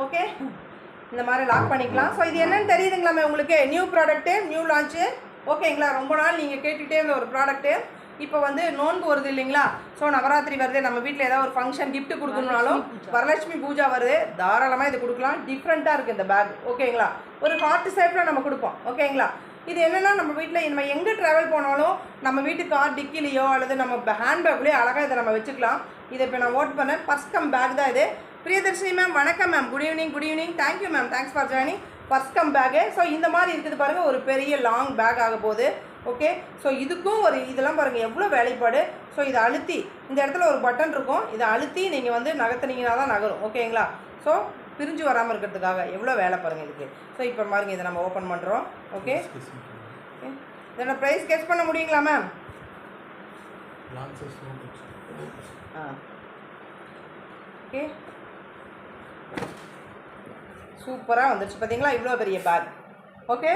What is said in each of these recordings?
Okay, இந்த மாதிரி lock பண்ணிக்கலாம். ஸோ இது என்னென்னு தெரியுதுங்களாமே உங்களுக்கு, நியூ ப்ராடக்ட்டு, நியூ லான்ச்சு. ஓகேங்களா, ரொம்ப நாள் நீங்கள் கேட்டுகிட்டே இருந்த ஒரு ப்ராடக்ட்டு. இப்போ வந்து நோன்பு வருது இல்லைங்களா, ஸோ நவராத்திரி வருது, நம்ம வீட்டில் ஏதாவது ஒரு ஃபங்க்ஷன் கிஃப்ட் கொடுக்கணுனாலும், வரலட்சுமி பூஜா வருது, தாராளமாக இது கொடுக்கலாம். டிஃப்ரெண்ட்டாக இருக்குது இந்த பேக். ஓகேங்களா, ஒரு ஹார்ட் ஷேப்பில் நம்ம கொடுப்போம். ஓகேங்களா, இது என்னென்னா நம்ம வீட்டில் நம்ம எங்கே ட்ராவல் போனாலும் நம்ம வீட்டு கார் டிக்கிலேயோ அல்லது நம்ம ஹேண்ட்பேக்லேயோ அழகாக இதை நம்ம வச்சுக்கலாம். இதை இப்போ நான் ஓட் பண்ணேன். ஃபர்ஸ்ட் கம் பேக் தான் இது. பிரியதர்ஷினி மேம் வணக்கம் ma'am, good evening. Good evening, thank you ma'am, thanks for joining. First come back. So இந்த மாதிரி இருக்குது பாருங்கள், ஒரு பெரிய லாங் பேக் ஆக போகுது. ஓகே, ஸோ இதுக்கும் ஒரு இதெல்லாம் பாருங்கள் எவ்வளோ வேலைப்பாடு. ஸோ இதை அழுத்தி இந்த இடத்துல ஒரு பட்டன் இருக்கும், இதை அழுத்தி நீங்கள் வந்து நகர்த்துனீங்கன்னா தான் நகரும். ஓகேங்களா, ஸோ பிரிஞ்சு வராமல் இருக்கிறதுக்காக எவ்வளோ வேலை பாருங்கள் இதுக்கு. ஸோ இப்போ பாருங்கள், இதை நம்ம ஓப்பன் பண்ணுறோம். ஓகே, இதோட ப்ரைஸ் கெஸ் பண்ண முடியுங்களா மேம்? ஓகே, சூப்பராக வந்துருச்சு பார்த்தீங்களா, இவ்வளோ பெரிய பேக். ஓகே,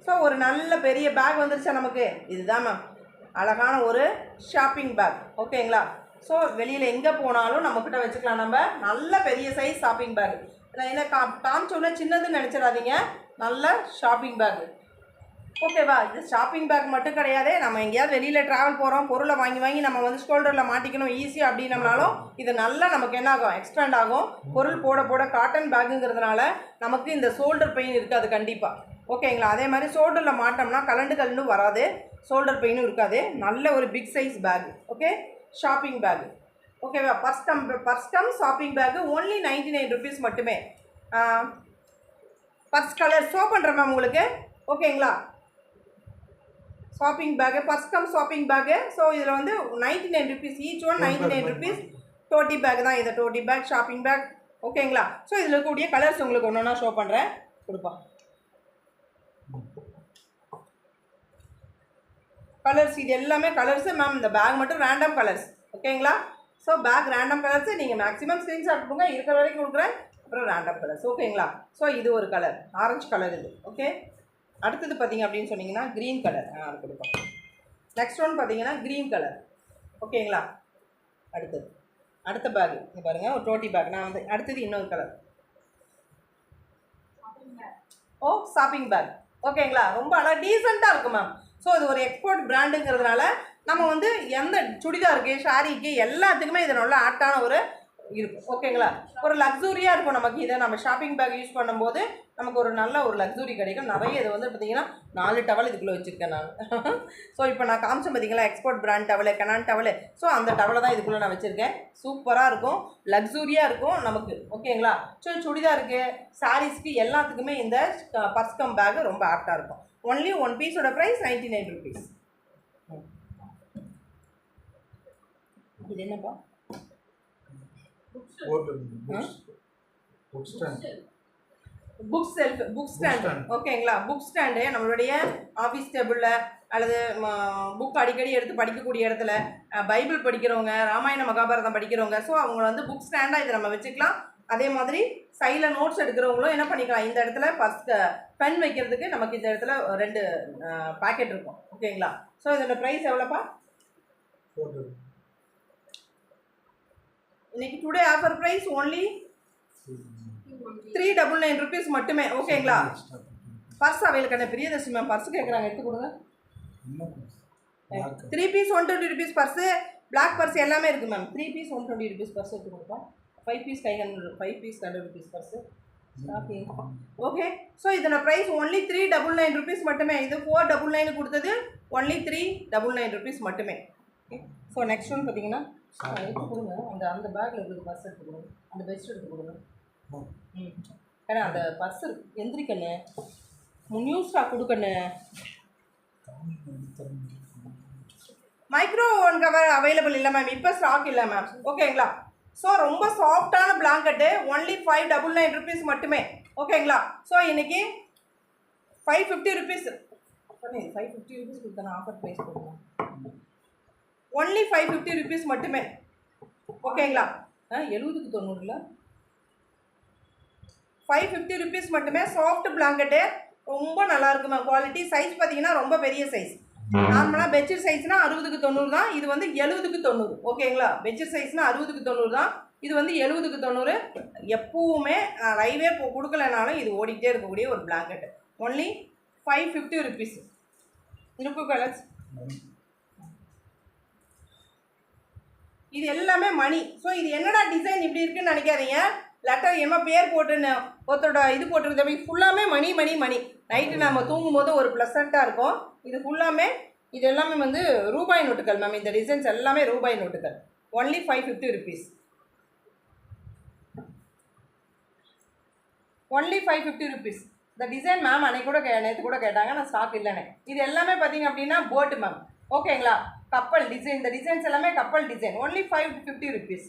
ஸோ ஒரு நல்ல பெரிய பேக் வந்துருச்சா நமக்கு. இதுதான் மேம் அழகான ஒரு ஷாப்பிங் பேக். ஓகேங்களா, ஸோ வெளியில் எங்கே போனாலும் நம்மக்கிட்ட வச்சுக்கலாம். நம்ம நல்ல பெரிய சைஸ் ஷாப்பிங் பேக். நான் என்ன காமிச்சோன்னா சின்னதுன்னு நினச்சிடாதீங்க, நல்ல ஷாப்பிங் பேக். ஓகேவா, இது ஷாப்பிங் பேக் மட்டும் கிடையாது. நம்ம எங்கேயாவது வெளியில் ட்ராவல் போகிறோம், பொருளை வாங்கி நம்ம வந்து ஷோல்டரில் மாட்டிக்கணும் ஈஸியாக அப்படின்னம்னாலும் இது நல்லா நமக்கு என்ன ஆகும், எக்ஸ்டெண்ட் ஆகும். பொருள் போட காட்டன் பேக்குங்கிறதுனால நமக்கு இந்த ஷோல்டர் பெயின் இருக்காது கண்டிப்பாக. ஓகேங்களா, அதே மாதிரி ஷோல்டரில் மாட்டோம்னா கலண்டு வராது, ஷோல்டர் பெயினும் இருக்காது. நல்ல ஒரு big size bag. Okay, shopping bag. ஓகேவா, first come shopping bag only 99 rupees மட்டுமே. ஃபர்ஸ்ட் கலர் ஷோ பண்ணுறேன் மேம் உங்களுக்கு. ஓகேங்களா, shopping bag, first come shopping bag. So இதில் வந்து 99 rupees, each one 99 rupees. Tote bag தான் இது, டோட்டி பேக், ஷாப்பிங் பேக். ஓகேங்களா, ஸோ இதில் இருக்கக்கூடிய கலர்ஸ் உங்களுக்கு ஒன்று ஒன்றா ஷோ பண்ணுறேன், கொடுப்பா. கலர்ஸ் இது எல்லாமே கலர்ஸு மேம். இந்த பேக் மட்டும் ரேண்டம் கலர்ஸ். ஓகேங்களா, ஸோ பேக் ரேண்டம் கலர்ஸு. நீங்கள் மேக்ஸிமம் ஸ்க்ரீன்ஷாட் கொடுங்க, இருக்கிற வரைக்கும் கொடுக்குறேன், அப்புறம் ரேண்டம் கலர்ஸ். ஓகேங்களா, ஸோ இது ஒரு கலர், ஆரஞ்சு கலர் இது. ஓகே, அடுத்தது பார்த்தீங்க அப்படின்னு சொன்னீங்கன்னா க்ரீன் கலர். அது கொடுப்போம். நெக்ஸ்ட் ஒன் பார்த்தீங்கன்னா க்ரீன் கலர். ஓகேங்களா, அடுத்த பேக் இது பாருங்கள், ஒரு டோட்டி பேக். நான் வந்து அடுத்தது இன்னொரு கலர். ஓ, ஷாப்பிங் பேக். ஓகேங்களா, ரொம்ப அழகாக டீசெண்டாக இருக்கும் மேம். ஸோ இது ஒரு எக்ஸ்போர்ட் பிராண்டுங்கிறதுனால நம்ம வந்து எந்த சுடிதாருக்கு, ஷாரிக்கு எல்லாத்துக்குமே இது நல்லா ஆட்டான ஒரு இருக்கும். ஓகேங்களா, ஒரு லக்ஸூரியாக இருக்கும் நமக்கு. இதை நம்ம ஷாப்பிங் பேக் யூஸ் பண்ணும்போது நமக்கு ஒரு நல்ல ஒரு லக்ஸூரி கிடைக்கும். நிறைய இது வந்து பார்த்திங்கன்னா 4 டவல் இதுக்குள்ளே வச்சுருக்கேன் நான். ஸோ இப்போ நான் காமிச்சேன் பார்த்தீங்களா, export brand towel, Canaan towel. So அந்த டவலை தான் இதுக்குள்ளே நான் வச்சுருக்கேன். சூப்பராக இருக்கும், லக்ஸூரியாக இருக்கும் நமக்கு. ஓகேங்களா, ஸோ சுடிதாருக்கு, சாரீஸ்க்கு எல்லாத்துக்குமே இந்த ஃபர்ஸ்ட் கம் பேக் ரொம்ப ஆப்டாக இருக்கும். ஒன்லி ஒன் பீஸோட ப்ரைஸ் 99 rupees. இது என்னப்பா? Book shelf, book stand. ஓகேங்களா, புக் ஸ்டாண்டு நம்மளுடைய ஆஃபீஸ் டேபிளில் அல்லது புக் அடிக்கடி எடுத்து படிக்கக்கூடிய இடத்துல, பைபிள் படிக்கிறவங்க, ராமாயண மகாபாரதம் படிக்கிறவங்க, ஸோ அவங்க வந்து புக் ஸ்டாண்டாக இதை நம்ம வச்சுக்கலாம். அதே மாதிரி சைடில் நோட்ஸ் எடுக்கிறவங்களும் என்ன பண்ணிக்கலாம், இந்த இடத்துல ஃபர்ஸ்ட் பென் வைக்கிறதுக்கு நமக்கு இந்த இடத்துல 2 பாக்கெட் இருக்கும். ஓகேங்களா, ஸோ இதோட ப்ரைஸ் எவ்வளோப்பா? இன்னைக்கு today offer price only 399 rupees மட்டுமே. ஓகேங்களா, purse available. Priyadarshini ma'am purse கேட்குறாங்க, எடுத்து கொடுங்க. 3 piece 120 rupees purse, black purse எல்லாமே இருக்குது மேம். 3 பீஸ் 120 rupees பர்ஸ் எடுத்து கொடுப்போம். 5 piece 100 rupees purse. Okay, so இதோட ப்ரைஸ் ஓன்லி 399 rupees மட்டுமே. இது 499 கொடுத்தது, ஒன்லி 399 rupees மட்டுமே. ஓகே, ஸோ நெக்ஸ்ட் ஒன் பார்த்தீங்கன்னா எடுத்து கொடுங்க. அந்த பேக்கில் இருக்குது பர்ஸ் எடுத்து கொடுங்க, அந்த பெஸ்ட் எடுத்து கொடுங்க. ஏன்னா அந்த பர்ஸ் எந்திரிக்கண்ணு, நியூ ஸ்டாக் கொடுக்கண்ணு. மைக்ரோ ஒன் கவர் அவைலபிள் இல்லை மேம், இப்போ ஸ்டாக் இல்லை மேம். ஓகேங்களா, ஸோ ரொம்ப சாஃப்டான பிளாங்கெட்டு, ஒன்லி 599 rupees மட்டுமே. ஓகேங்களா, ஸோ இன்றைக்கி 550 rupees 550 rupees கொடுத்தேன் ஆஃபர் ப்ரைஸ் கொடுக்கணும். ஒன்லி 550 rupees மட்டுமே. ஓகேங்களா, 70க்கு 90 550 rupees மட்டுமே. சாஃப்ட் பிளாங்கெட்டு, ரொம்ப நல்லாயிருக்கு மேம். குவாலிட்டி சைஸ் பார்த்தீங்கன்னா ரொம்ப பெரிய சைஸ். நார்மலாக பெட்ஷீட் சைஸ்னால் 60க்கு 90 தான். இது வந்து 70க்கு 90. ஓகேங்களா? பெட்ஷீட் சைஸ்னால் 60க்கு 90 தான். இது வந்து 70க்கு 90. எப்பவுமே லைவே கொடுக்கலனாலும் இது ஓடிக்கிட்டே இருக்கக்கூடிய ஒரு பிளாங்கெட். Only 550 rupees. இருக்கு கலர்ஸ். இது எல்லாமே மணி. ஸோ இது என்னடா டிசைன் இப்படி இருக்குன்னு நினைக்காதீங்க. லெட்டர் என்ன பேர் போட்டுன்னு ஒருத்தரோட இது போட்டுருக்க ஃபுல்லாமே மணி மணி மணி. நைட்டு நம்ம தூங்கும்போது ஒரு ப்ளசண்ட்டாக இருக்கும். இது ஃபுல்லாமே இது எல்லாமே வந்து ரூபாய் நோட்டுகள் மேம். இந்த டிசைன்ஸ் எல்லாமே ரூபாய் நோட்டுகள். Only 550 rupees. Only 550 rupees. இந்த டிசைன் மேம் அன்னைக்கு கூட நேற்று கூட கேட்டாங்க, நான் ஸ்டாக் இல்லைன்னு. இது எல்லாமே பார்த்தீங்க அப்படின்னா போட்டு மேம். ஓகேங்களா? கப்பல் டிசைன். இந்த டிசைன்ஸ் எல்லாமே கப்பல் design. Only 550 rupees.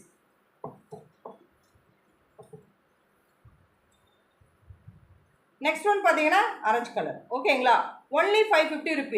Next one பார்த்தீங்கன்னா ஆரஞ்சு கலர். ஓகேங்களா? Only 550 rupees.